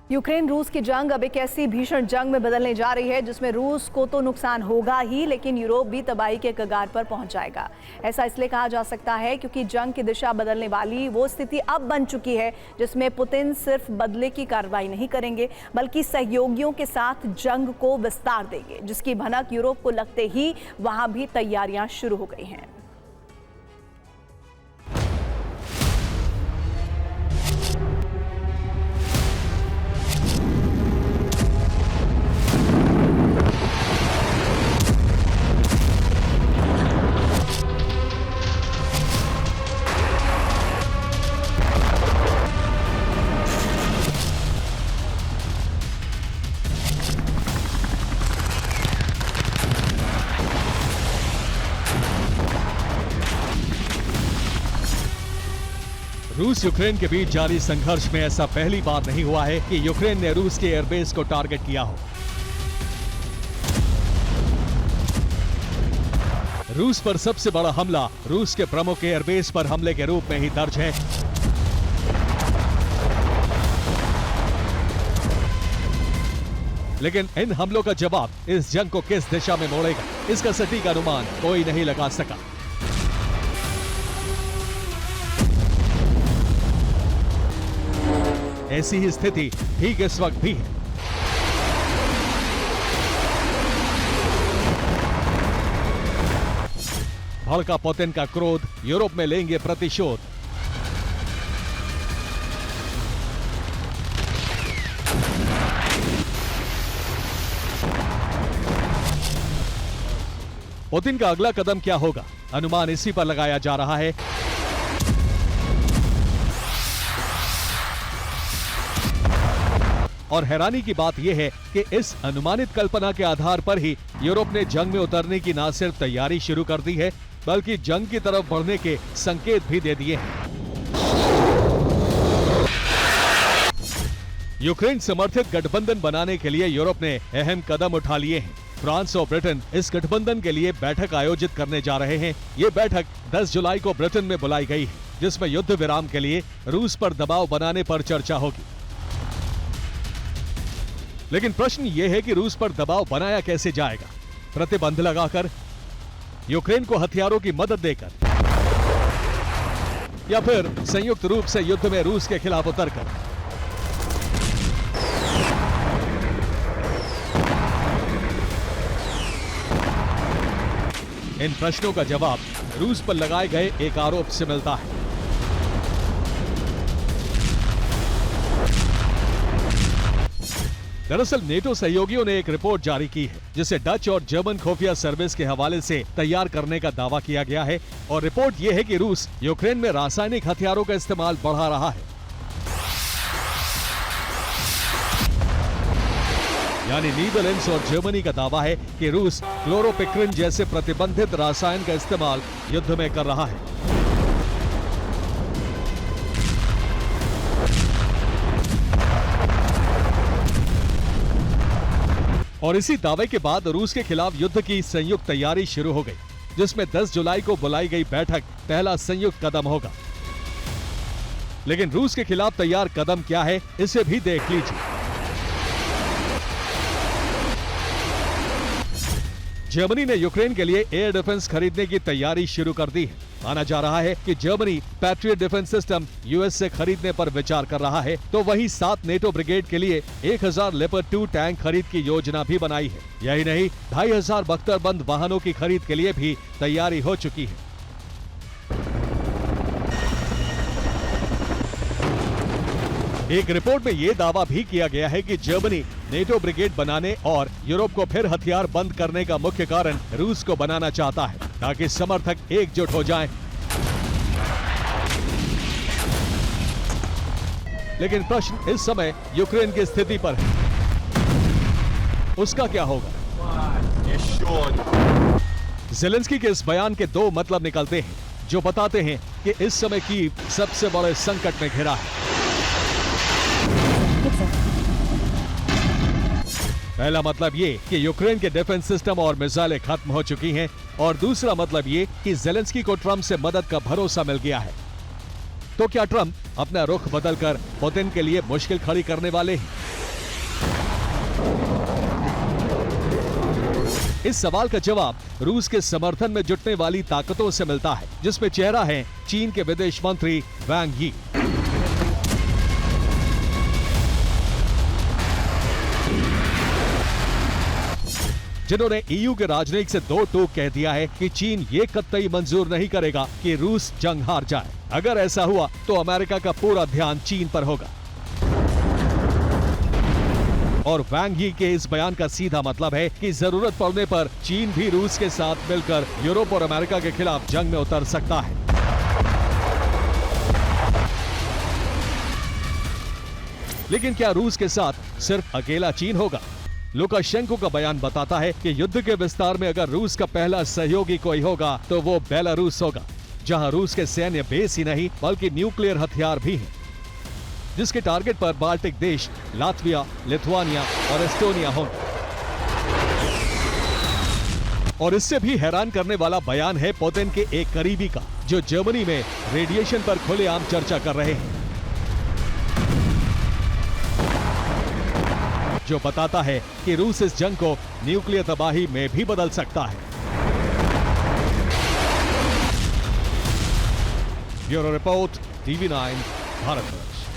Ukraine रूस की जंग अब एक ऐसी भीषण जंग में बदलने जा रही है जिसमें रूस को तो नुकसान होगा ही, लेकिन यूरोप भी तबाही के कगार पर पहुंच जाएगा। ऐसा इसलिए कहा जा सकता है क्योंकि जंग की दिशा बदलने वाली वो स्थिति अब बन चुकी है जिसमें पुतिन सिर्फ बदले की कार्रवाई नहीं करेंगे बल्कि सहयोगियों के साथ जंग को विस्तार देंगे, जिसकी भनक यूरोप को लगते ही वहां भी तैयारियां शुरू हो गई हैं। रूस यूक्रेन के बीच जारी संघर्ष में ऐसा पहली बार नहीं हुआ है कि यूक्रेन ने रूस के एयरबेस को टारगेट किया हो। रूस पर सबसे बड़ा हमला रूस के प्रमुख एयरबेस पर हमले के रूप में ही दर्ज है। लेकिन इन हमलों का जवाब इस जंग को किस दिशा में मोड़ेगा, इसका सटीक अनुमान कोई नहीं लगा सका। ऐसी ही स्थिति ठीक इस वक्त भी है। भड़का पुतिन का क्रोध, यूरोप में लेंगे प्रतिशोध। पुतिन का अगला कदम क्या होगा, अनुमान इसी पर लगाया जा रहा है। और हैरानी की बात यह है कि इस अनुमानित कल्पना के आधार पर ही यूरोप ने जंग में उतरने की न सिर्फ तैयारी शुरू कर दी है बल्कि जंग की तरफ बढ़ने के संकेत भी दे दिए हैं। यूक्रेन समर्थित गठबंधन बनाने के लिए यूरोप ने अहम कदम उठा लिए हैं। फ्रांस और ब्रिटेन इस गठबंधन के लिए बैठक आयोजित करने जा रहे हैं। ये बैठक 10 जुलाई को ब्रिटेन में बुलाई गई है, जिसमें युद्ध विराम के लिए रूस पर दबाव बनाने पर चर्चा होगी। लेकिन प्रश्न यह है कि रूस पर दबाव बनाया कैसे जाएगा? प्रतिबंध लगाकर, यूक्रेन को हथियारों की मदद देकर, या फिर संयुक्त रूप से युद्ध में रूस के खिलाफ उतरकर? इन प्रश्नों का जवाब रूस पर लगाए गए एक आरोप से मिलता है। दरअसल नेटो सहयोगियों ने एक रिपोर्ट जारी की है जिसे डच और जर्मन खुफिया सर्विस के हवाले से तैयार करने का दावा किया गया है। और रिपोर्ट यह है कि रूस यूक्रेन में रासायनिक हथियारों का इस्तेमाल बढ़ा रहा है। यानी नीदरलैंड्स और जर्मनी का दावा है कि रूस क्लोरोपिक्रिन जैसे प्रतिबंधित रसायन का इस्तेमाल युद्ध में कर रहा है। और इसी दावे के बाद रूस के खिलाफ युद्ध की संयुक्त तैयारी शुरू हो गई, जिसमें 10 जुलाई को बुलाई गई बैठक पहला संयुक्त कदम होगा। लेकिन रूस के खिलाफ तैयार कदम क्या है, इसे भी देख लीजिए। जर्मनी ने यूक्रेन के लिए एयर डिफेंस खरीदने की तैयारी शुरू कर दी है। माना जा रहा है कि Germany patriot defence system US से खरीदने पर विचार कर रहा है, तो वहीं 7 नेटो ब्रिगेड के लिए 1000 लेपर्ड 2 टैंक खरीद की योजना भी बनाई है। यही नहीं, 2500 बख्तरबंद वाहनों की खरीद के लिए भी तैयारी हो चुकी है। एक रिपोर्ट में यह दावा भी किया गया है कि जर्मनी नेटो ब्रिगेड बनाने और यूरोप को फिर हथियार बंद करने का मुख्य कारण रूस को बनाना चाहता है, ताकि समर्थक एकजुट हो जाएं। लेकिन प्रश्न इस समय यूक्रेन की स्थिति पर है, उसका क्या होगा? ज़ेलेंस्की के इस बयान के 2 मतलब निकलते हैं, जो बताते हैं कि इस समय कीव सबसे बड़े संकट में घिरा है। पहला मतलब ये कि यूक्रेन के डिफेंस सिस्टम और मिसाइलें खत्म हो चुकी हैं, और दूसरा मतलब ये कि ज़ेलेंस्की को ट्रंप से मदद का भरोसा मिल गया है। तो क्या ट्रंप अपना रुख बदलकर पुतिन के लिए मुश्किल खड़ी करने वाले हैं? इस सवाल का जवाब रूस के समर्थन में जुटने वाली ताकतों से मिलता है, जिसमें चेहरा है चीन के विदेश मंत्री वांग यी। जिन्होंने ईयू के राजनयिक से दो टूक कह दिया है कि चीन ये कतई मंजूर नहीं करेगा कि रूस जंग हार जाए। अगर ऐसा हुआ तो अमेरिका का पूरा ध्यान चीन पर होगा। और वांग यी के इस बयान का सीधा मतलब है कि जरूरत पड़ने पर चीन भी रूस के साथ मिलकर यूरोप और अमेरिका के खिलाफ जंग में उतर सकता है। लेकिन क्या रूस के साथ सिर्फ अकेला चीन होगा? लुकाशेंको का बयान बताता है कि युद्ध के विस्तार में अगर रूस का पहला सहयोगी कोई होगा तो वो बेलारूस होगा, जहां रूस के सैन्य बेस ही नहीं बल्कि न्यूक्लियर हथियार भी हैं, जिसके टारगेट पर बाल्टिक देश लात्विया, लिथुआनिया और एस्टोनिया होंगे। और इससे भी हैरान करने वाला बयान है पुतिन के एक करीबी का, जो जर्मनी में रेडिएशन पर खुलेआम चर्चा कर रहे हैं, जो बताता है कि रूस इस जंग को न्यूक्लियर तबाही में भी बदल सकता है। Bureau report, TV9 Bharatvarsh.